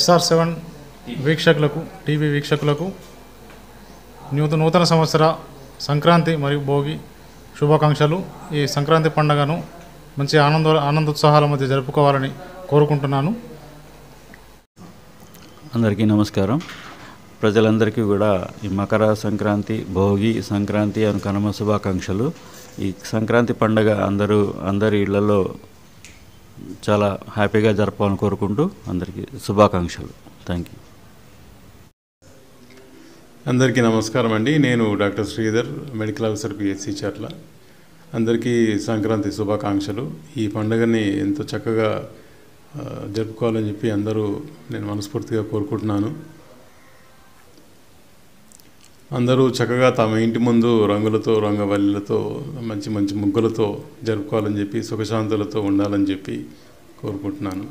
SR7 వీక్షకులకు TV వీక్షకులకు నూతన సంవత్సర సంక్రాంతి మరియు భోగి శుభాకాంక్షలు. ఈ సంక్రాంతి పండుగను మంచి ఆనందోత్సాహాల మధ్య జరుపుకోవాలని కోరుకుంటున్నాను. అందరికీ నమస్కారం. ప్రజలందరికీ కూడా ఈ మకర సంక్రాంతి, భోగి సంక్రాంతి అని కనుమ శుభాకాంక్షలు. ఈ సంక్రాంతి పండుగ అందరి ఇళ్లలో చాలా హ్యాపీగా జరపాలని కోరుకుంటూ అందరికీ శుభాకాంక్షలు. Thank you. అందరికీ నమస్కారం అండి. నేను doctor Sridhar, medical officer PHC చర్ల. అందరికీ సంక్రాంతి శుభాకాంక్షలు. ఈ పండుగని ఎంతో చక్కగా జరుపుకోవాలని చెప్పి నేను మనస్ఫూర్తిగా కోరుకుంటున్నాను. అందరూ చక్కగా తమ ఇంటి ముందు రంగులతో, రంగవల్లిలతో, మంచి మంచి ముగ్గులతో జరుపుకోవాలని చెప్పి, సుఖశాంతులతో ఉండాలని చెప్పి కోరుకుంటున్నాను.